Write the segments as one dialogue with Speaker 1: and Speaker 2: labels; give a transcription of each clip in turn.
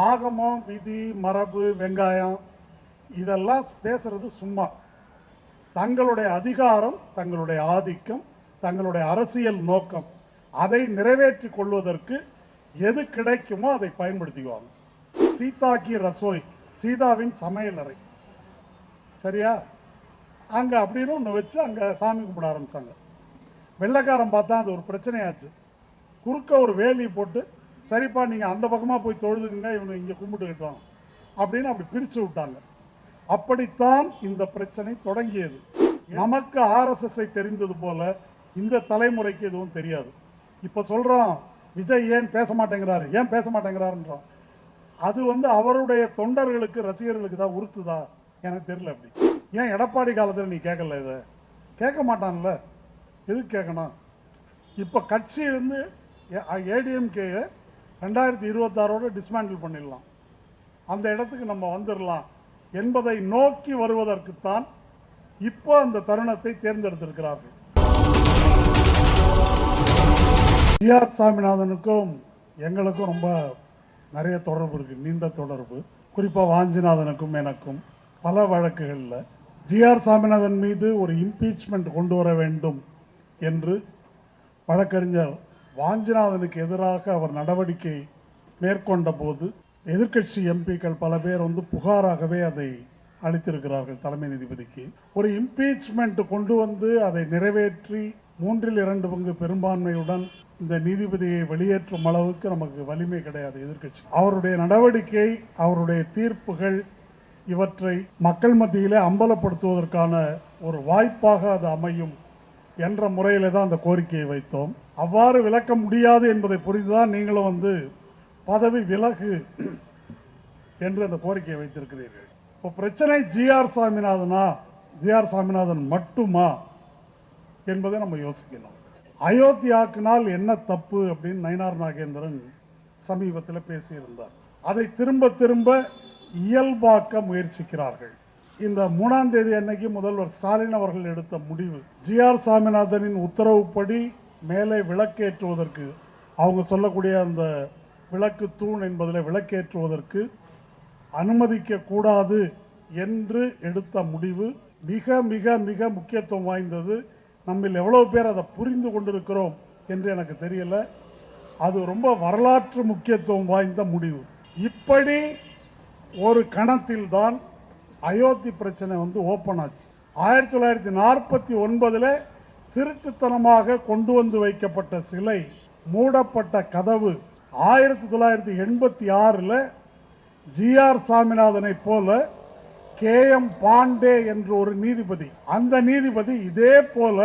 Speaker 1: ஆகமம், விதி, மரபு, வெங்காயம் இதெல்லாம் பேசுறது சும்மா. தங்களுடைய அதிகாரம், தங்களுடைய ஆதிக்கம், தங்களுடைய அரசியல் நோக்கம் அதை நிறைவேற்றிக் கொள்வதற்கு எது கிடைக்குமோ அதை பயன்படுத்திக்குவாங்க. சீதா கி ரசோய், சீதாவின் சமையலறை, சரியா? அங்கே அப்படின்னு ஒன்று வச்சு அங்கே சாமி கும்பிட ஆரம்பித்தாங்க. வெள்ளைக்காரன் பார்த்தா அது ஒரு பிரச்சனையாச்சு. குறுக்க ஒரு வேலி போட்டு, சரிப்பா நீங்கள் அந்த பக்கமாக போய் தொழுதுங்க, இவங்க இங்கே கும்பிட்டுக்கிட்டு வாங்க அப்படின்னு அப்படி பிரித்து விட்டாங்க. அப்படித்தான் இந்த பிரச்சனை தொடங்கியது. நமக்கு ஆர்எஸ்எஸ்ஐ தெரிந்தது போல இந்த தலைமுறைக்கு எதுவும் தெரியாது. இப்போ சொல்கிறோம் விஜய் ஏன் பேச மாட்டேங்கிறாரு, ஏன் பேச மாட்டேங்கிறாருன்றோம். அது அவருடைய தொண்டர்களுக்கு, ரசிகர்களுக்கு தான் உறுத்துதா எனக்கு தெரியல. அப்படி ஏன் எடப்பாடி காலத்தில் நீ கேட்கல? இதை கேட்க மாட்டான்ல, எதுக்கு கேட்கணும்? இப்போ கட்சி ஏடிஎம்கே 2026 டிஸ்மேண்டில் பண்ணிடலாம், அந்த இடத்துக்கு நம்ம வந்துடலாம் என்பதை நோக்கி வருவதற்குத்தான் இப்போ அந்த தருணத்தை தேர்ந்தெடுத்திருக்கிறார்கள். ஜிஆர் சாமிநாதனுக்கும் எங்களுக்கும் ரொம்ப நிறைய தொடர்பு இருக்கு, நீண்ட தொடர்பு. குறிப்பாக வாஞ்சிநாதனுக்கும் எனக்கும் பல வழக்குகளில் ஜிஆர் சாமிநாதன் மீது ஒரு இம்பீச்மெண்ட் கொண்டு வர வேண்டும் என்று வழக்கறிஞர் வாஞ்சிநாதனுக்கு எதிராக அவர் நடவடிக்கை மேற்கொண்ட போது எதிர்க்கட்சி எம்பிக்கள் பல பேர் புகாராகவே அதை அளித்திருக்கிறார்கள் தலைமை நீதிபதிக்கு. ஒரு இம்பீச்மெண்ட் கொண்டு வந்து அதை நிறைவேற்றி 2/3 பெரும்பான்மையுடன் இந்த நீதிபதியை வெளியேற்றும் அளவுக்கு நமக்கு வலிமை கிடையாது எதிர்க்கட்சி. அவருடைய நடவடிக்கை, அவருடைய தீர்ப்புகள் இவற்றை மக்கள் மத்தியிலே அம்பலப்படுத்துவதற்கான ஒரு வாய்ப்பாக அது அமையும் என்ற முறையில தான் அந்த கோரிக்கையை வைத்தோம். அவ்வாறு விளக்க முடியாது என்பதை புரிந்துதான் நீங்களும் பதவி விலகு என்று அந்த கோரிக்கையை வைத்திருக்கிறீர்கள். இப்போ பிரச்சனை ஜிஆர் சாமிநாதனா, ஜிஆர் சாமிநாதன் மட்டுமா என்பதை நம்ம யோசிக்கணும். அயோத்தியாக்கினால் என்ன தப்பு அப்படின்னு நயினார் நாகேந்திரன் சமீபத்தில் பேசியிருந்தார். அதை திரும்ப திரும்ப இயல்பாக்க முயற்சிக்கிறார்கள். இந்த 3ஆம் தேதி அன்னைக்கு முதல்வர் ஸ்டாலின் அவர்கள் எடுத்த முடிவு, ஜிஆர் சாமிநாதனின் உத்தரவுப்படி மேலே விளக்கேற்றுவதற்கு, அவங்க சொல்லக்கூடிய அந்த விளக்கு தூண் என்பதில் விளக்கேற்றுவதற்கு அனுமதிக்க கூடாது என்று எடுத்த முடிவு மிக மிக மிக முக்கியத்துவம் வாய்ந்தது. நம்ம எவ்வளவு பேர் அதை புரிந்து கொண்டிருக்கிறோம் என்று எனக்கு தெரியல. அது ரொம்ப வரலாற்று முக்கியத்துவம் வாய்ந்த முடிவு. இப்படி ஒரு கணத்தில் தான் அயோத்தி பிரச்சனை ஓப்பன் ஆச்சு. 1949 திருட்டுத்தனமாக கொண்டு வந்து வைக்கப்பட்ட சிலை, மூடப்பட்ட கதவு 1986 ஜிஆர் சாமிநாதனை போல KM பாண்டே என்ற ஒரு நீதிபதி, அந்த நீதிபதி இதே போல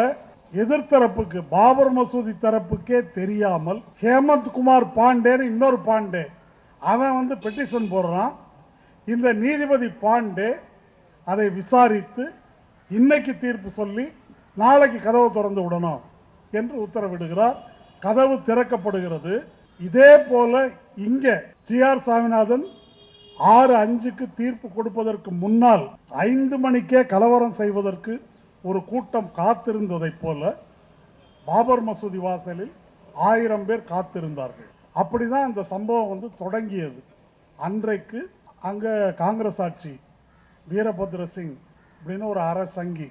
Speaker 1: எதிர்த்தரப்புக்கு, பாபர் மசூதி தரப்புக்கே தெரியாமல் ஹேமந்த் குமார் பாண்டேன்னு இன்னொரு பாண்டே, அவன் பெட்டிஷன் போடுறான். இந்த நீதிபதி பாண்டே அதை விசாரித்து இன்னைக்கு தீர்ப்பு சொல்லி நாளைக்கு கதவு திறந்து விடணும் என்று உத்தரவிடுகிறார். கதவு திறக்கப்படுகிறது. இதே போல இங்க ஜிஆர் சாமிநாதன் 6:05 தீர்ப்பு கொடுப்பதற்கு முன்னால் 5 மணிக்கே கலவரம் செய்வதற்கு ஒரு கூட்டம் காத்திருந்ததை போல பாபர் மசூதி வாசலில் 1000 பேர் காத்திருந்தார்கள். அப்படிதான் அந்த சம்பவம் தொடங்கியது. அன்றைக்கு அங்க காங்கிரஸ் ஆட்சி, வீரபத்ர சிங் அப்படின்னு ஒரு அரசங்கி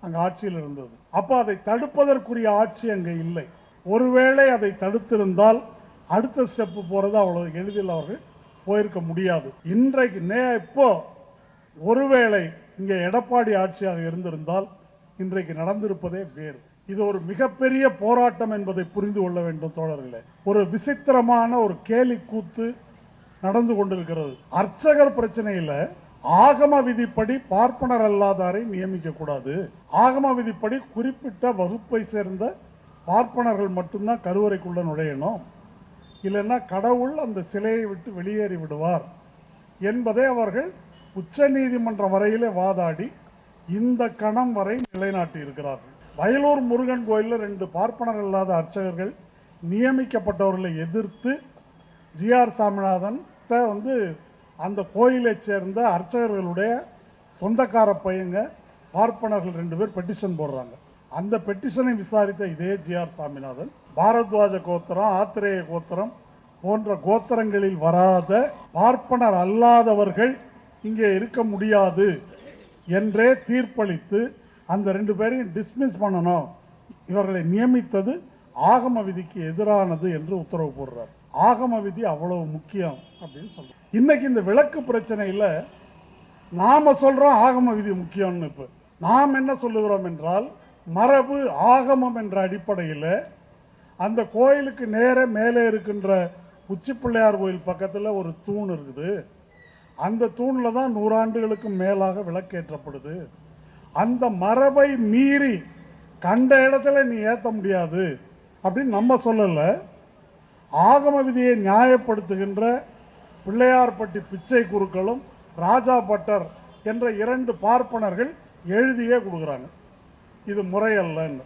Speaker 1: அங்க ஆட்சியில் இருந்தது. அப்ப அதை தடுப்பதற்குரிய ஆட்சி அங்க இல்லை. ஒருவேளை அதை தடுத்திருந்தால் அடுத்த ஸ்டெப் போறது அவ்வளவு எளிதில் அவர்கள் போயிருக்க முடியாது. இன்றைக்கு இப்போ ஒருவேளை இங்கே எடப்பாடி ஆட்சியாக இருந்திருந்தால் இன்றைக்கு நடந்திருப்பதே வேறு. இது ஒரு மிகப்பெரிய போராட்டம் என்பதை புரிந்து கொள்ள வேண்டும் தோழர்களே. ஒரு விசித்திரமான ஒரு கேலி கூத்து நடந்து கொண்டிருக்கிறது. அர்ச்சகர் பிரச்சனையில ஆகம விதிப்படி பார்ப்பனர் அல்லாதாரை நியமிக்க கூடாது, ஆகம விதிப்படி குறிப்பிட்ட வகுப்பை சேர்ந்த பார்ப்பனர்கள் மட்டும்தான் கருவறைக்குள்ள நுழையணும், இல்லைன்னா கடவுள் அந்த சிலையை விட்டு வெளியேறி விடுவார் என்பதை அவர்கள் உச்ச நீதிமன்றம் வரையிலே வாதாடி இந்த கணம் வரை நிலைநாட்டி இருக்கிறார்கள். வயலூர் முருகன் கோயிலில் 2 பார்ப்பனர் அல்லாத அர்ச்சகர்கள் நியமிக்கப்பட்டவர்களை எதிர்த்து ஜிஆர் சாமிநாதன் அந்த கோயிலை சேர்ந்த அர்ச்சகர்களுடைய சொந்தக்கார பையங்க பார்ப்பனர்கள் 2 பேர் பெட்டிஷன் போடுறாங்க. அந்த பெட்டிஷனை விசாரித்த இதே ஜிஆர் சாமிநாதன் பாரத்வாஜ கோத்திரம், ஆத்திரேய கோத்திரம் போன்ற கோத்திரங்களில் வராத பார்ப்பனர் அல்லாதவர்கள் இங்கே இருக்க முடியாது என்றே தீர்ப்பளித்து அந்த 2 பேரையும் டிஸ்மிஸ் பண்ணணும், இவர்களை நியமித்தது ஆகம விதிக்கு எதிரானது என்று உத்தரவு போடுறார். ஆகம விதி அவ்வளவு முக்கியம் அப்படின்னு சொல்றோம். இன்னைக்கு இந்த விளக்கு பிரச்சனையில் நாம சொல்றோம் ஆகம விதி முக்கியம்னு. இப்ப நாம் என்ன சொல்லுகிறோம் என்றால், மரபு ஆகமம் என்ற அடிப்படையில் அந்த கோயிலுக்கு நேர மேலே இருக்கின்ற உச்சி பிள்ளையார் கோயில் பக்கத்தில் ஒரு தூண் இருக்குது. அந்த தூணில் தான் 100 ஆண்டுகளுக்கு மேலாக விளக்கேற்றப்படுது. அந்த மரபை மீறி கண்ட இடத்துல நீ ஏற்ற முடியாது அப்படின்னு நம்ம சொல்லல. ஆகம விதியை நியாயப்படுத்துகின்ற பிள்ளையார்பட்டி பிச்சை குருக்களும் ராஜா பட்டர் என்ற 2 பார்ப்பனர்கள் எழுதியே கொடுக்குறாங்க இது முறையல்லன்னு.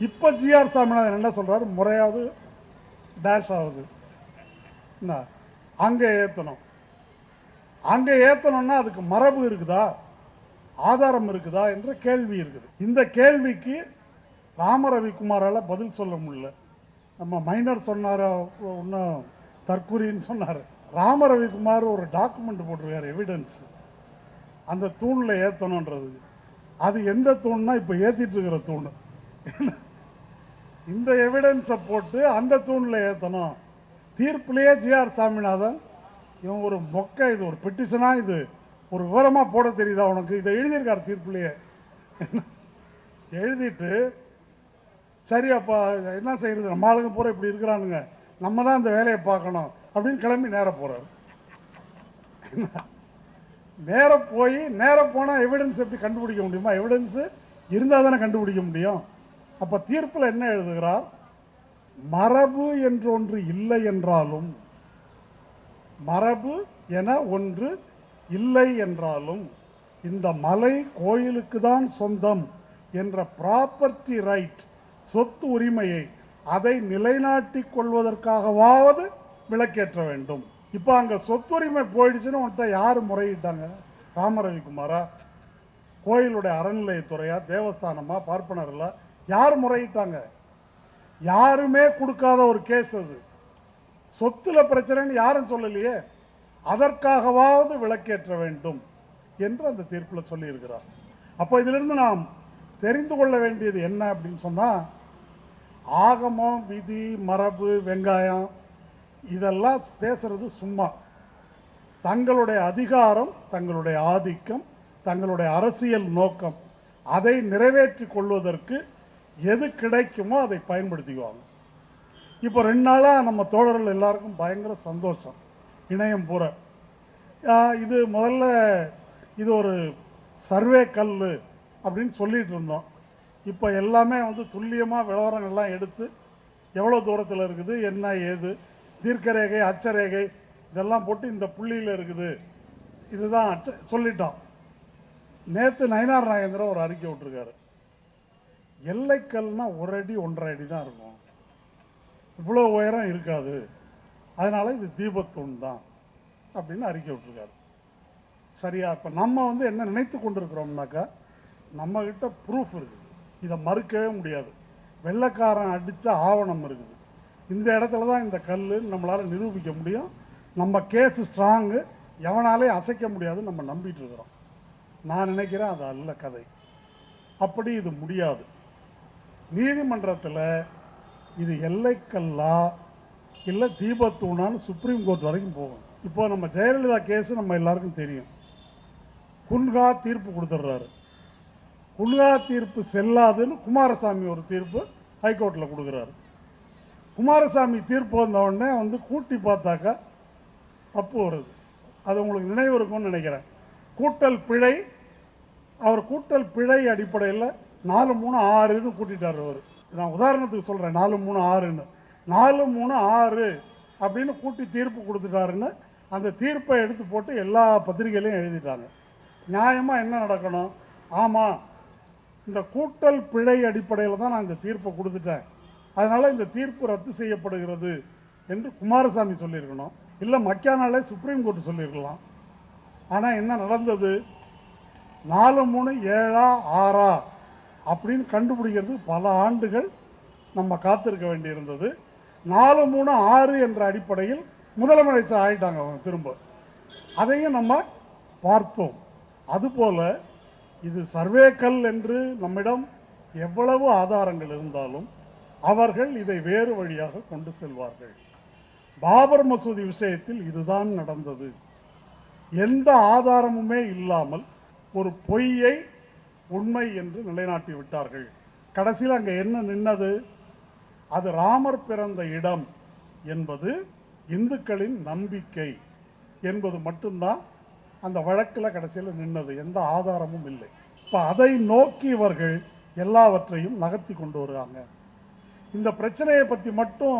Speaker 1: இப்ப ஜிஆர் சாமிநாதன் என்ன சொல்றாரு, முறையாவது டேஷ் ஆகுது, அங்க ஏத்தணும். அங்க ஏத்தணும்னா அதுக்கு மரபு இருக்குதா, ஆதாரம் இருக்குதா என்ற கேள்வி இருக்குது. இந்த கேள்விக்கு ராமரவிக்குமாரால பதில் சொல்ல முடியல. நம்ம மைனர் சொன்னார இன்னும் தற்கூரின்னு சொன்னார். ராமரவிக்குமார் ஒரு டாக்குமெண்ட் போட்டிருக்காரு, எவிடன்ஸ், அந்த தூண்ல ஏத்தணும்ன்றது. அது எந்த தூண்னா இப்ப ஏத்திட்டு இருக்கிற தூண். இந்த எவிடன்ஸை போட்டு அந்த தூண்ல ஏத்தணும். தீர்ப்பிலேயே ஜிஆர் சாமிநாதன் இவன் ஒரு மொக்க, இது ஒரு பெட்டிஷனா, இது ஒரு விவரமா போட தெரியுதா உனக்கு, இதை எழுதியிருக்காரு தீர்ப்பிலேயே. எழுதிட்டு சரி அப்ப என்ன செய்யறது, நம்ம ஆளுங்க பூரா இப்படி இருக்கிறானுங்க, நம்ம தான் இந்த வேலையை பார்க்கணும் அப்படின்னு கிளம்பி நேர போறாரு. நேர போனா எவிடன்ஸ் எப்படி கண்டுபிடிக்க முடியுமா? எவிடன்ஸ் இருந்தா தானே கண்டுபிடிக்க முடியும். அப்ப தீர்ப்பில் என்ன எழுதுகிறார், மரபு என்று ஒன்று இல்லை என்றாலும், மரபு என ஒன்று இல்லை என்றாலும் இந்த மலை கோயிலுக்கு தான் சொந்தம் என்ற ப்ராப்பர்ட்டி ரைட், சொத்து உரிமையை அதை நிலைநாட்டிக் கொள்வதற்காகவாவது விளக்கேற்ற வேண்டும். இப்ப அங்க சொத்துரிமை போயிடுச்சுன்னு உன்கிட்ட யாரு முறையிட்டாங்க? ராமரவிக்குமாரா, கோயிலுடைய அறநிலையத்துறையா, தேவஸ்தானமா, பார்ப்பனர்களா, யார் முறையிட்டாங்க? யாருமே கொடுக்காத ஒரு கேஸ் அது. சொத்துல பிரச்சனைன்னு யாரும் சொல்லலையே, அதற்காகவாவது விளக்கேற்ற வேண்டும் என்று அந்த தீர்ப்பில் சொல்லி இருக்கிறார். அப்ப இதிலிருந்து நாம் தெரிந்து கொள்ள வேண்டியது என்ன அப்படின்னு சொன்னா, ஆகமம், விதி, மரபு, வெங்காயம் இதெல்லாம் பேசுறது சும்மா. தங்களுடைய அதிகாரம், தங்களுடைய ஆதிக்கம், தங்களுடைய அரசியல் நோக்கம், அதை நிறைவேற்றி கொள்வதற்கு எது கிடைக்குமோ அதை பயன்படுத்திக்குவாங்க. இப்போ 2 நாளா நம்ம தோழர்கள் எல்லாருக்கும் பயங்கர சந்தோஷம், இணையம் பூரா. இது முதல்ல இது ஒரு சர்வே கல் அப்படின்னு சொல்லிட்டு இருந்தோம். இப்போ எல்லாமே துல்லியமாக விவரங்கள்லாம் எடுத்து எவ்வளோ தூரத்தில் இருக்குது, என்ன ஏது, தீர்க்கரேகை, அச்சரேகை இதெல்லாம் போட்டு இந்த புள்ளியில் இருக்குது, இதுதான் சொல்லிட்டோம். நேற்று நயினார் நாகேந்திரன் ஒரு அறிக்கை விட்டுருக்காரு, எல்லைக்கல்னா 1 அடி 1.5 அடி தான் இருக்கும், இவ்வளோ உயரம் இருக்காது, அதனால இது தீபத்தூண் தான் அப்படின்னு அறிக்கை விட்டுருக்காரு. சரியா? இப்போ நம்ம என்ன நினைத்து கொண்டிருக்கிறோம்னாக்கா, நம்ம கிட்ட ப்ரூஃப் இருக்குது, இதை மறுக்கவே முடியாது. வெள்ளைக்காரன் அடித்த ஆவணம் இருக்குது, இந்த இடத்துல தான் இந்த கல் நம்மளால் நிரூபிக்க முடியும், நம்ம கேஸ் ஸ்ட்ராங்கு, எவனாலே அசைக்க முடியாதுன்னு நம்ம நம்பிட்டு இருக்கிறோம். நான் நினைக்கிறேன் அது அல்ல கதை, அப்படி இது முடியாது. நீதிமன்றத்தில் இது எல்லைக்கல்லா இல்லை தீபத்தூணான்னு சுப்ரீம் கோர்ட் வரைக்கும் போகும். இப்போ நம்ம ஜெயலலிதா கேஸ் நம்ம எல்லாருக்கும் தெரியும். குன்ஹா தீர்ப்பு கொடுத்துட்றாரு, குன்ஹா தீர்ப்பு செல்லாதுன்னு குமாரசாமி ஒரு தீர்ப்பு ஹைகோர்ட்டில் கொடுக்குறாரு. குமாரசாமி தீர்ப்பு வந்த உடனே கூட்டி பார்த்தாக்கா தப்பு வருது. அது உங்களுக்கு நினைவு இருக்கும்னு நினைக்கிறேன். கூட்டல் பிழை, அவர் கூட்டல் பிழை அடிப்படையில் 436ன்னு கூட்டிட்டார். அவர், நான் உதாரணத்துக்கு சொல்கிறேன், 436ன்னு 436 அப்படின்னு கூட்டி தீர்ப்பு கொடுத்துட்டாருன்னு அந்த தீர்ப்பை எடுத்து போட்டு எல்லா பத்திரிகையிலையும் எழுதிட்டாங்க. நியாயமாக என்ன நடக்கணும்? ஆமாம், இந்த கூட்டல் பிழை அடிப்படையில் தான் நான் இந்த தீர்ப்பை கொடுத்துட்டேன், அதனால் இந்த தீர்ப்பு ரத்து செய்யப்படுகிறது என்று குமாரசாமி சொல்லியிருக்கணும். இல்லை மக்கியானாலே சுப்ரீம் கோர்ட் சொல்லியிருக்கலாம். ஆனால் என்ன நடந்தது? 4-3 7 6 அப்படின்னு கண்டுபிடிக்கிறது பல ஆண்டுகள் நம்ம காத்திருக்க வேண்டியிருந்தது. 436 என்ற அடிப்படையில் முதலமைச்சர் ஆயிட்டாங்க அவங்க திரும்ப. அதையும் நம்ம பார்த்தோம். அதுபோல இது சர்வேக்கல் என்று நம்மிடம் எவ்வளவு ஆதாரங்கள் இருந்தாலும் அவர்கள் இதை வேறு வழியாக கொண்டு செல்வார்கள். பாபர் மசூதி விஷயத்தில் இதுதான் நடந்தது. எந்த ஆதாரமுமே இல்லாமல் ஒரு பொய்யை உண்மை என்று நிலைநாட்டி விட்டார்கள். கடைசியில் அங்கே என்ன நின்னது? அது ராமர் பிறந்த இடம் என்பது இந்துக்களின் நம்பிக்கை என்பது மட்டும்தான் அந்த வழக்கில் கடைசியில் நின்னது. எந்த ஆதாரமும் இல்லை. இப்போ அதை நோக்கி இவர்கள் எல்லாவற்றையும் நகர்த்தி கொண்டு வருவாங்க. இந்த பிரச்சனையை பற்றி மட்டும்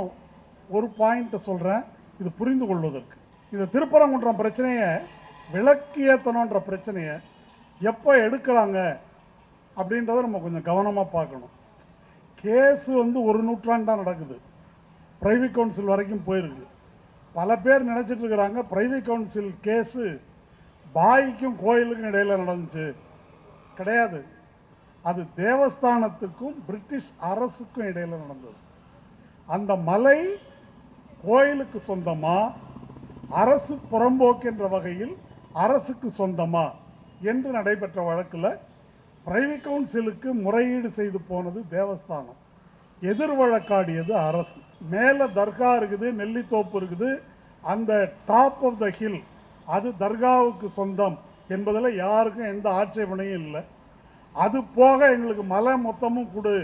Speaker 1: ஒரு பாயிண்ட் சொல்கிறேன், இது புரிந்து கொள்வதற்கு. இந்த திருப்பரங்குன்றம் பிரச்சனையை விளக்கியேத்தனன்ற பிரச்சனையை எப்போ எடுக்கிறாங்க அப்படின்றத நம்ம கொஞ்சம் கவனமாக பார்க்கணும். கேஸு ஒரு நூற்றாண்டாக நடக்குது. பிரைவேட் கவுன்சில் வரைக்கும் போயிருக்கு. பல பேர் நினச்சிட்டு இருக்கிறாங்க பிரைவேட் கவுன்சில் கேஸு பாய்க்கும் கோயிலுக்கும் இடையில் நடந்துச்சு. கிடையாது. அது தேவஸ்தானத்துக்கும் பிரிட்டிஷ் அரசுக்கும் இடையில் நடந்தது. அந்த மலை கோயிலுக்கு சொந்தமா, அரசு புறம்போக்கு என்ற வகையில் அரசுக்கு சொந்தமா என்று நடைபெற்ற வழக்கில் பிரைவேட் கவுன்சிலுக்கு முறையீடு செய்து போனது தேவஸ்தானம், எதிர் வழக்காடியது அரசு. மேலே தர்கா இருக்குது, நெல்லித்தோப்பு இருக்குது, அந்த டாப் ஆஃப் த ஹில் அது தர்காவுக்கு சொந்தம் என்பதில் யாருக்கும் எந்த ஆட்சேபனையும் இல்லை. அது போக எங்களுக்கு மலை மொத்தமும் கொடு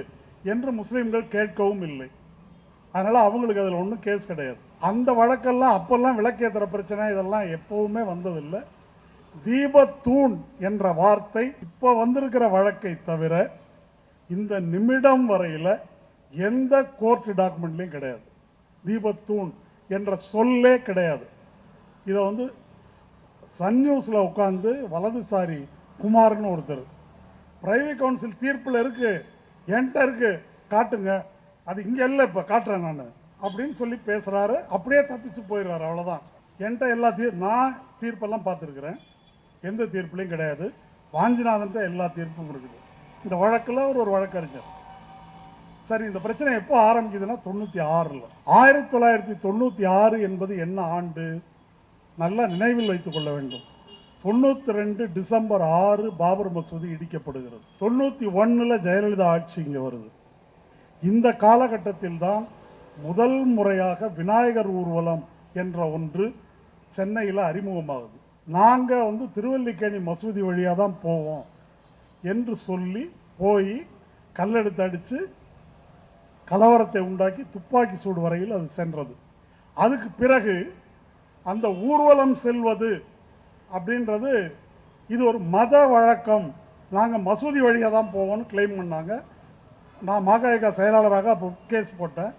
Speaker 1: என்று முஸ்லீம்கள் கேட்கவும் இல்லை. அதனால் அவங்களுக்கு அதில் ஒன்றும் கேஸ் கிடையாது. அந்த வழக்கெல்லாம் அப்போல்லாம் விளக்கேற்றுற பிரச்சனை இதெல்லாம் எப்போவுமே வந்ததில்லை. தீபத்தூண் என்ற வார்த்தை இப்போ வந்திருக்கிற வழக்கை தவிர இந்த நிமிடம் வரையில் எந்த கோர்ட் டாக்குமெண்ட்லையும் கிடையாது. தீபத்தூண் என்ற சொல்லே கிடையாது. இதை சன் நியூஸில் உட்காந்து வலதுசாரி குமார்னு ஒருத்தர் பிரைவேட் கவுன்சில் தீர்ப்பில் இருக்கு, என்கிட்ட இருக்கு, காட்டுங்க, அது இங்கே இல்லை, இப்போ காட்டுறேன் நான் அப்படின்னு சொல்லி பேசுகிறாரு. அப்படியே தப்பிச்சு போயிடுறாரு. அவ்வளோதான். என்கிட்ட எல்லா நான் தீர்ப்பெல்லாம் பார்த்துருக்குறேன், எந்த தீர்ப்புலையும் கிடையாது. வாஞ்சிநாதன்ட்ட எல்லா தீர்ப்பும் இருக்குது. இந்த வழக்கில் ஒரு வழக்கறிஞர். சரி, இந்த பிரச்சனை எப்போ ஆரம்பிக்குதுன்னா 96. 1996 என்பது என்ன ஆண்டு? நல்லா நினைவில் வைத்துக் கொள்ள வேண்டும். 92 டிசம்பர் 6 பாபர் மசூதி இடிக்கப்படுகிறது. 91 ஜெயலலிதா ஆட்சி இங்கே வருது. இந்த காலகட்டத்தில் தான் முதல் முறையாக விநாயகர் ஊர்வலம் என்ற ஒன்று சென்னையில் அறிமுகமாகுது. நாங்கள் திருவல்லிக்கேணி மசூதி வழியாக தான் போவோம் என்று சொல்லி போய் கல்லெடுத்து அடித்து கலவரத்தை உண்டாக்கி துப்பாக்கி சூடு வரையில் அது சென்றது. அதுக்கு பிறகு அந்த ஊர்வலம் செல்வது அப்படின்றது இது ஒரு மத வழக்கம், நாங்கள் மசூதி வழியாக தான் போவோம்னு கிளைம் பண்ணாங்க. நான் மகா செயலாளராக அப்போ கேஸ் போட்டேன்.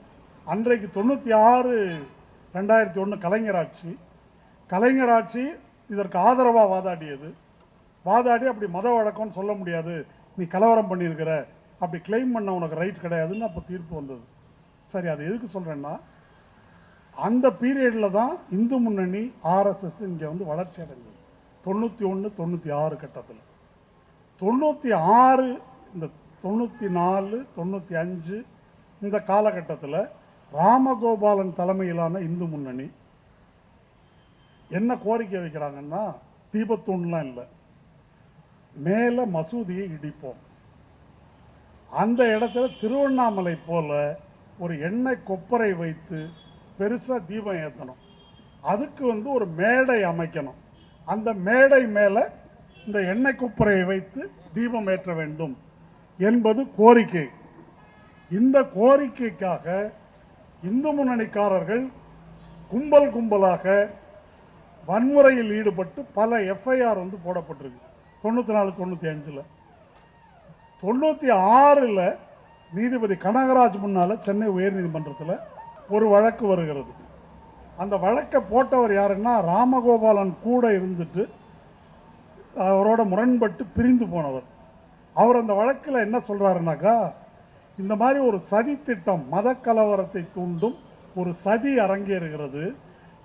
Speaker 1: அன்றைக்கு 96 2001 கலைஞர் ஆட்சி இதற்கு ஆதரவாக வாதாடி அப்படி மத வழக்கம்னு சொல்ல முடியாது, நீ கலவரம் பண்ணியிருக்கிற, அப்படி கிளைம் பண்ண உனக்கு ரைட் கிடையாதுன்னு அப்போ தீர்ப்பு வந்தது. சரி, அது எதுக்கு சொல்கிறேன்னா, அந்த பீரியடில் தான் இந்து முன்னணி ஆர்எஸ்எஸ் இங்கே வளர்ச்சி அடைஞ்சது. 91 96 கட்டத்தில். 96 இந்த 94 95 இந்த காலகட்டத்தில் ராமகோபாலன் தலைமையிலான இந்து முன்னணி என்ன கோரிக்கை வைக்கிறாங்கன்னா, தீபத்தூண்லாம் இல்லை, மேலே மசூதியை இடிப்போம், அந்த இடத்துல திருவண்ணாமலை போல ஒரு எண்ணெய் கொப்பரை வைத்து பெருசாக தீபம் ஏற்றணும், அதுக்கு ஒரு மேடை அமைக்கணும், அந்த மேடை மேலே இந்த எண்ணெய் கொப்பரையை வைத்து தீபம் ஏற்ற வேண்டும் என்பது கோரிக்கை. இந்த கோரிக்கைக்காக இந்து முன்னணிக்காரர்கள் கும்பலாக வன்முறையில் ஈடுபட்டு பல எஃப்ஐஆர் போடப்பட்டிருக்கு. 94 95 96 நீதிபதி கனகராஜ் முன்னால சென்னை உயர்நீதிமன்றத்தில் ஒரு வழக்கு வருகிறது. அந்த வழக்கை போட்டவர் யாருன்னா ராமகோபாலன் கூட இருந்துட்டு அவரோட முரண்பட்டு பிரிந்து போனவர். அவர் அந்த வழக்கில் என்ன சொல்றாருனாக்கா, இந்த மாதிரி ஒரு சதி திட்டம், மத கலவரத்தை தூண்டும் ஒரு சதி அரங்கேறுகிறது,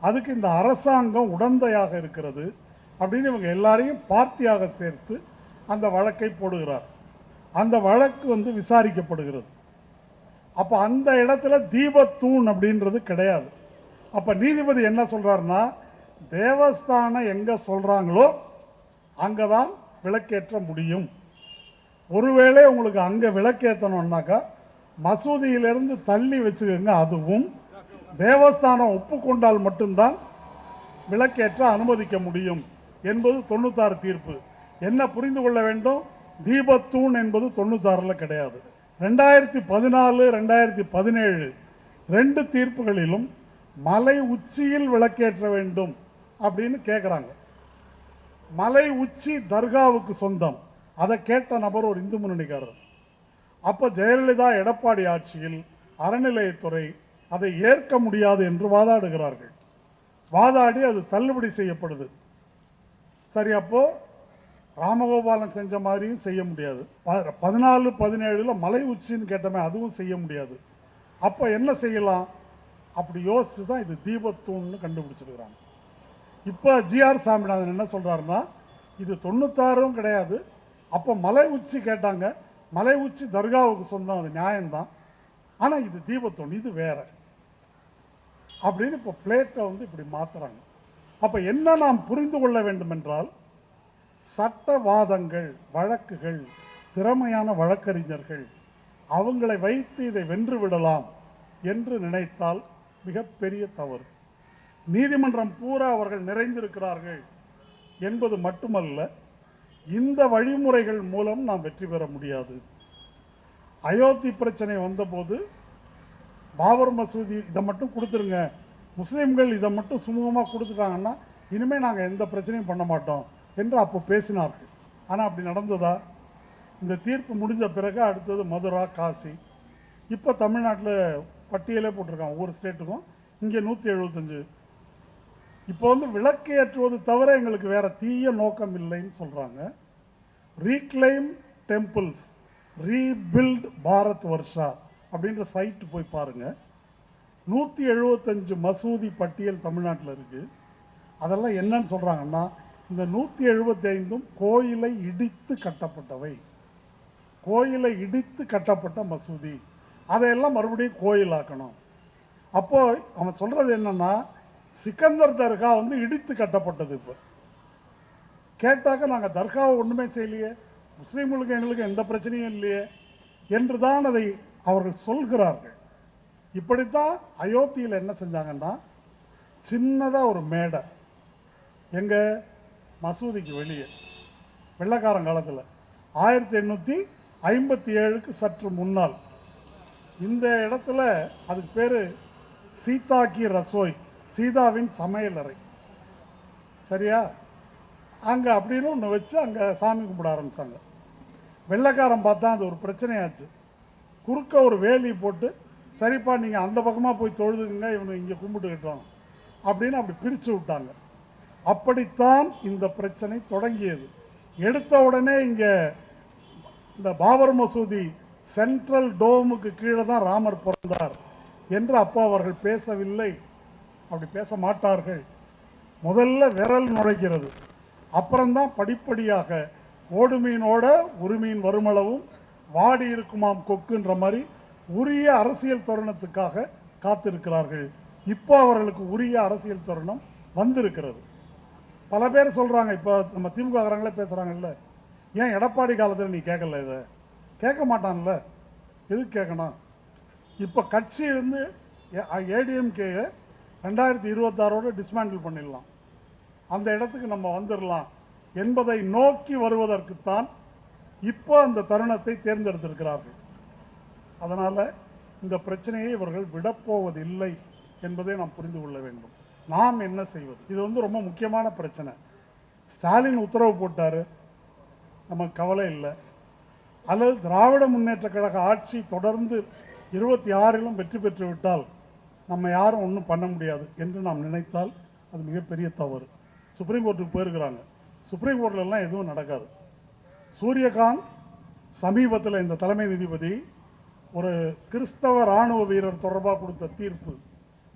Speaker 1: அதுக்கு இந்த அரசாங்கம் உடந்தையாக இருக்கிறது அப்படின்னு இவங்க எல்லாரையும் பார்ட்டியாக சேர்த்து அந்த வழக்கை போடுகிறார். அந்த வழக்கு விசாரிக்கப்படுகிறது. அப்ப அந்த இடத்துல தீபத்தூண் அப்படின்றது கிடையாது. அப்ப நீதிபதி என்ன சொல்றாருன்னா, தேவஸ்தானம் எங்க சொல்றாங்களோ அங்கதான் விளக்கேற்ற முடியும். ஒருவேளை உங்களுக்கு அங்க விளக்கேற்றணும்னாக்கா மசூதியிலிருந்து தள்ளி வச்சுக்கோங்க, அதுவும் தேவஸ்தானம் ஒப்புக்கொண்டால் மட்டும்தான் விளக்கேற்ற அனுமதிக்க முடியும் என்பது 96 தீர்ப்பு. என்ன புரிந்து கொள்ள வேண்டும், தீபத்தூண் என்பது 96ல கிடையாது. 2014 2017 2 தீர்ப்புகளிலும் மலை உச்சியில் விளக்கேற்ற வேண்டும் அப்படின்னு கேட்குறாங்க. மலை உச்சி தர்காவுக்கு சொந்தம். அதை கேட்ட நபர் ஒரு இந்து முன்னணிக்காரர். அப்ப ஜெயலலிதா எடப்பாடி ஆட்சியில் அறநிலையத்துறை அதை ஏற்க முடியாது என்று வாதாடுகிறார்கள். வாதாடி அது தள்ளுபடி செய்யப்படுது. சரி, அப்போ ராமகோபாலன் செஞ்ச மாதிரியும் செய்ய முடியாது. 14 17 மலை உச்சின்னு கேட்டமே, அதுவும் செய்ய முடியாது. அப்ப என்ன செய்யலாம் அப்படி யோசிச்சு தான் இது தீபத்தூண்னு கண்டுபிடிச்சிருக்கிறாங்க. இப்போ ஜிஆர் சாமிநாதன் என்ன சொல்றாருன்னா, இது 96ம் கிடையாது. அப்போ மலை உச்சி கேட்டாங்க, மலை உச்சி தர்காவுக்கு சொந்தம், அது நியாயம்தான். ஆனால் இது தீபத்தூண், இது வேற அப்படின்னு இப்போ பிளேட்டை இப்படி மாத்துறாங்க. அப்போ என்ன நாம் புரிந்து கொள்ள வேண்டும் என்றால், சட்டவாதங்கள், வழக்குகள், திறமையான வழக்கறிஞர்கள் அவங்களை வைத்து இதை வென்று விடலாம் என்று நினைத்தால் மிகப்பெரிய தவறு. நீதிமன்றம் பூரா அவர்கள் நிறைந்திருக்கிறார்கள் என்பது மட்டுமல்ல, இந்த வழிமுறைகள் மூலம் நாம் வெற்றி பெற முடியாது. அயோத்தி பிரச்சனை வந்தபோது பாபர் மசூதி இதை மட்டும் கொடுத்துருங்க, முஸ்லீம்கள் இதை மட்டும் சுமூகமாக கொடுத்துட்டாங்கன்னா இனிமேல் நாங்கள் எந்த பிரச்சனையும் பண்ண மாட்டோம் என்று அப்போ பேசினார்கள். ஆனால் அப்படி நடந்ததா? இந்த தீர்ப்பு முடிஞ்ச பிறகு அடுத்தது மதுரா, காசி. இப்போ தமிழ்நாட்டில் பட்டியலே போட்டிருக்காங்க ஒவ்வொரு ஸ்டேட்டுக்கும். இங்கே 175. இப்போ விளக்கு ஏற்றுவது தவிர எங்களுக்கு வேற தீய நோக்கம் இல்லைன்னு சொல்றாங்க. Reclaim temples, rebuild Bharat Varsha அப்படின்ற சைட் போய் பாருங்க. 175 மசூதி பட்டியல் தமிழ்நாட்டில் இருக்கு. அதெல்லாம் என்னன்னு சொல்றாங்கன்னா, இந்த 175ம் கோயிலை இடித்து கட்டப்பட்டவை, கோயிலை இடித்து கட்டப்பட்ட மசூதி. அதையெல்லாம் மறுபடியும் கோயிலாக்கணும். அப்போ அவன் சொல்றது என்னன்னா, சிக்கந்தர் தர்கா இடித்து கட்டப்பட்டது. இப்போ கேட்டாக்க நாங்கள் தர்காவை ஒன்றுமே செய்யலையே, முஸ்லீம்களுக்கு எங்களுக்கு எந்த பிரச்சனையும் இல்லையே என்றுதான் அதை அவர்கள் சொல்கிறார்கள். இப்படித்தான் அயோத்தியில் என்ன செஞ்சாங்கன்னா, சின்னதாக ஒரு மேடை எங்க மசூதிக்கு வெளியே, வெள்ளக்காரங்காலத்தில் 1857க்கு சற்று முன்னால், இந்த இடத்துல அதுக்கு பேரு சீதா கி ரசோய், சீதாவின் சமையலறை. சரியா? அங்க அப்படின்னு ஒன்று வச்சு அங்க சாமி கும்பிட ஆரம்பிச்சாங்க. வெள்ளக்காரன் பார்த்தா அது ஒரு பிரச்சனையாச்சு. குறுக்க ஒரு வேலி போட்டு, சரிப்பா நீங்க அந்த பக்கமா போய் தொழுதுங்க, இவங்க இங்க கும்பிட்டுக்கிட்டோம் அப்படின்னு அப்படி பிரிச்சு விட்டாங்க. அப்படித்தான் இந்த பிரச்சனை தொடங்கியது. எடுத்த உடனே இங்க இந்த பாபர் மசூதி சென்ட்ரல் டோமுக்கு கீழே தான் ராமர் பிறந்தார் என்று அப்பா அவர்கள் பேசவில்லை. அப்படி பேச மாட்டார்கள். முதல்ல விரல் நுழைக்கிறது, அப்புறம்தான் படிப்படியாக ஓடு மீனோட ஒரு மீன் வருமளவும் வாடி இருக்குமாம் கொக்குன்ற மாதிரி உரிய அரசியல் தருணத்துக்காக காத்திருக்கிறார்கள். இப்போ அவர்களுக்கு உரிய அரசியல் தருணம் வந்திருக்கிறது. பல பேர் சொல்றாங்க, இப்போ நம்ம திமுககாரங்களே பேசுறாங்கல்ல, ஏன் எடப்பாடி காலத்தில் நீ கேட்கல? இதை கேட்க மாட்டான்ல, எதுக்கு கேட்கணும்? இப்போ கட்சி ஏடிஎம்கே 2026 டிஸ்மேண்டில் பண்ணிடலாம், அந்த இடத்துக்கு நம்ம வந்துடலாம் என்பதை நோக்கி வருவதற்குத்தான் இப்போ அந்த தருணத்தை தேர்ந்தெடுத்திருக்கிறார்கள். அதனால இந்த பிரச்சனையை இவர்கள் விடப்போவதில்லை என்பதை நாம் புரிந்து கொள்ள வேண்டும். நாம் என்ன செய்வது? இது ரொம்ப முக்கியமான பிரச்சனை. ஸ்டாலின் உத்தரவு போட்டாரு, நமக்கு கவலை இல்லை. அல்லது திராவிட முன்னேற்ற கழக ஆட்சி தொடர்ந்து 26லும் வெற்றி பெற்று விட்டால் நம்ம யாரும் ஒன்றும் பண்ண முடியாது என்று நாம் நினைத்தால் அது மிகப்பெரிய தவறு. சுப்ரீம் கோர்ட்டுக்கு போயிருக்கிறாங்க. சுப்ரீம் கோர்ட்ல எல்லாம் எதுவும் நடக்காது. சூரியகாந்த் சமீபத்தில் இந்த தலைமை நீதிபதி ஒரு கிறிஸ்தவ ராணுவ வீரர் தொடர்பாக கொடுத்த தீர்ப்பு,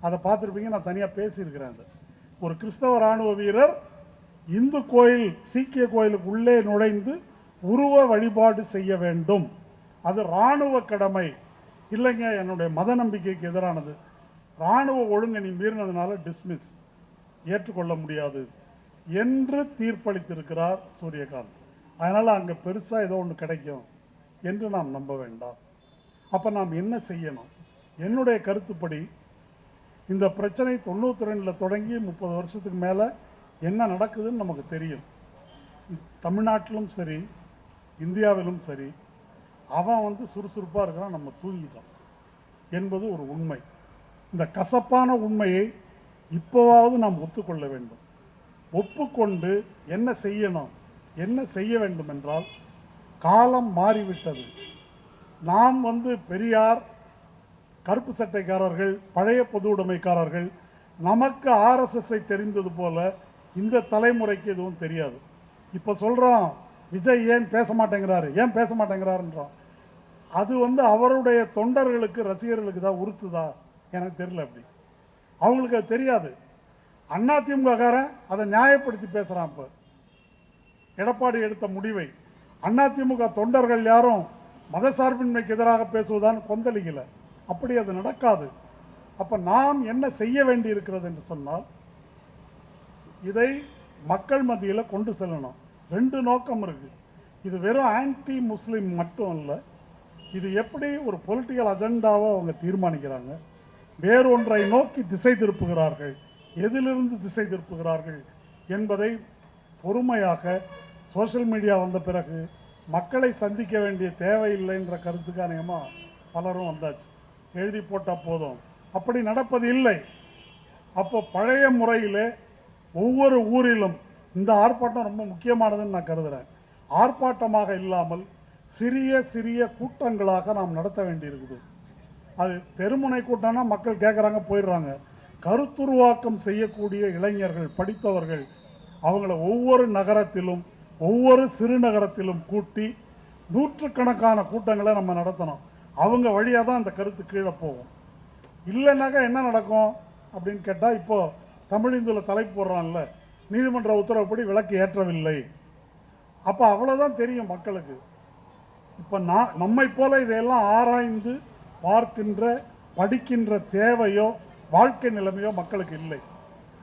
Speaker 1: அதை பார்த்துருப்பீங்க, நான் தனியாக பேசியிருக்கிறேன். ஒரு கிறிஸ்தவ ராணுவ வீரர் இந்து கோயில், சீக்கிய கோயிலுக்கு உள்ளே நுழைந்து உருவ வழிபாடு செய்ய வேண்டும், அது ராணுவ கடமை இல்லைங்க என்னுடைய மத நம்பிக்கைக்கு எதிரானது, இராணுவ ஒழுங்கை நீ மீறினதுனால டிஸ்மிஸ், ஏற்றுக்கொள்ள முடியாது என்று தீர்ப்பளித்திருக்கிறார் சூரியகாந்த். அதனால் அங்கே பெருசாக ஏதோ ஒன்று கிடைக்கும் என்று நாம் நம்ப வேண்டாம். அப்போ நாம் என்ன செய்யணும்? என்னுடைய கருத்துப்படி இந்த பிரச்சனை 92 தொடங்கி 30 வருஷத்துக்கு மேலே என்ன நடக்குதுன்னு நமக்கு தெரியும். தமிழ்நாட்டிலும் சரி இந்தியாவிலும் சரி அவன் சுறுசுறுப்பாக இருக்கிறான், நம்ம தூங்கிட்டோம் என்பது ஒரு உண்மை. இந்த கசப்பான உண்மையை இப்போவாவது நாம் ஒத்துக்கொள்ள வேண்டும். ஒப்புக்கொண்டு என்ன செய்யணும், என்ன செய்ய வேண்டும் என்றால், காலம் மாறிவிட்டது. நாம் பெரியார், கருப்பு சட்டைக்காரர்கள், பழைய பொது உடைமைக்காரர்கள், நமக்கு ஆர்எஸ்எஸ்ஐ தெரிந்தது போல இந்த தலைமுறைக்கு எதுவும் தெரியாது. இப்போ சொல்கிறோம் விஜய் ஏன் பேச மாட்டேங்கிறாருன்றோம். அது அவருடைய தொண்டர்களுக்கு, ரசிகர்களுக்கு தான் உறுத்துதா எனக்கு தெரியல. அப்படி அவங்களுக்கு அது தெரியாது. அதிமுககாரன் அதை நியாயப்படுத்தி பேசுகிறான். இப்போ எடப்பாடி எடுத்த முடிவை அதிமுக தொண்டர்கள் யாரும் மதசார்பின்மைக்கு எதிராக பேசுவதான் கொந்தளிக்கலை. அப்படி அது நடக்காது. அப்போ நாம் என்ன செய்ய வேண்டி இருக்கிறது என்று சொன்னால், இதை மக்கள் மத்தியில் கொண்டு செல்லணும். 2 நோக்கம் இருக்கு. இது வெறும் ஆன்டி முஸ்லீம் மட்டும் இல்லை. இது எப்படி ஒரு பொலிட்டிக்கல் அஜெண்டாவை அவங்க தீர்மானிக்கிறாங்க, வேறொன்றை நோக்கி திசை திருப்புகிறார்கள், எதிலிருந்து திசை திருப்புகிறார்கள் என்பதை பொறுமையாக, சோஷியல் மீடியா வந்த பிறகு மக்களை சந்திக்க வேண்டிய தேவையில்லைன்ற கருத்துக்கு அநேகமாக பலரும் வந்தாச்சு. எழுதி போட்டால் போதும், அப்படி நடப்பது இல்லை. அப்போ பழைய முறையிலே ஒவ்வொரு ஊரிலும் இந்த ஆர்ப்பாட்டம் ரொம்ப முக்கியமானதுன்னு நான் கருதுகிறேன். ஆர்ப்பாட்டமாக இல்லாமல் சிறிய சிறிய கூட்டங்களாக நாம் நடத்த வேண்டியிருக்குது. அது தெருமுனை கூட்டம்னா மக்கள் கேட்குறாங்க, போயிடுறாங்க. கருத்துருவாக்கம் செய்யக்கூடிய இளைஞர்கள், படித்தவர்கள், அவங்கள ஒவ்வொரு நகரத்திலும், ஒவ்வொரு சிறுநகரத்திலும் கூட்டி நூற்றுக்கணக்கான கூட்டங்களை நம்ம நடத்தணும். அவங்க வழியாக தான் அந்த கருத்து கீழே போகும். இல்லைன்னாக்கா என்ன நடக்கும் அப்படின்னு கேட்டால், இப்போது தமிழ் இந்துவில் தலைப்பு போடுறான்ல, நீதிமன்ற உத்தரவுப்படி விளக்கு ஏற்றவில்லை. அப்போ அவ்வளோதான் தெரியும் மக்களுக்கு. இப்போ நம்மை போல இதையெல்லாம் ஆராய்ந்து பார்க்கின்ற, படிக்கின்ற தேவையோ வாழ்க்கை நிலைமையோ மக்களுக்கு இல்லை.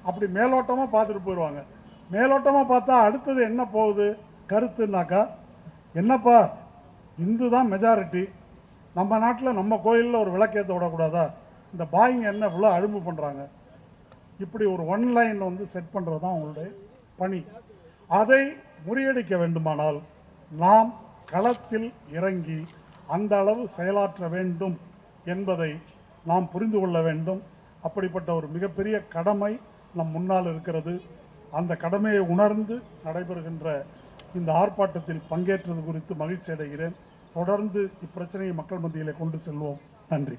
Speaker 1: அப்படி மேலோட்டமாக பார்த்துட்டு போயிடுவாங்க. மேலோட்டமாக பார்த்தா அடுத்தது என்ன போகுது கருத்துனாக்கா, என்னப்பா இந்து தான் மெஜாரிட்டி, நம்ம நாட்டில் நம்ம கோயிலில் ஒரு விளக்கேற்ற விடக்கூடாதா, இந்த பாயிங்க என்ன இவ்வளோ அழும்பு பண்ணுறாங்க, இப்படி ஒரு ஒன்லைன் செட் பண்ணுறது தான் அவங்களுடைய பணி. அதை முறியடிக்க வேண்டுமானால் நாம் களத்தில் இறங்கி அந்த அளவு செயலாற்ற வேண்டும் என்பதை நாம் புரிந்து கொள்ள வேண்டும். அப்படிப்பட்ட ஒரு மிகப்பெரிய கடமை நம் முன்னால் இருக்கிறது. அந்த கடமையை உணர்ந்து நடைபெறுகின்ற இந்த ஆர்ப்பாட்டத்தில் பங்கேற்றது குறித்து மகிழ்ச்சி அடைகிறேன். தொடர்ந்து இப்பிரச்சனையை மக்கள் மத்தியிலே கொண்டு செல்வோம். நன்றி.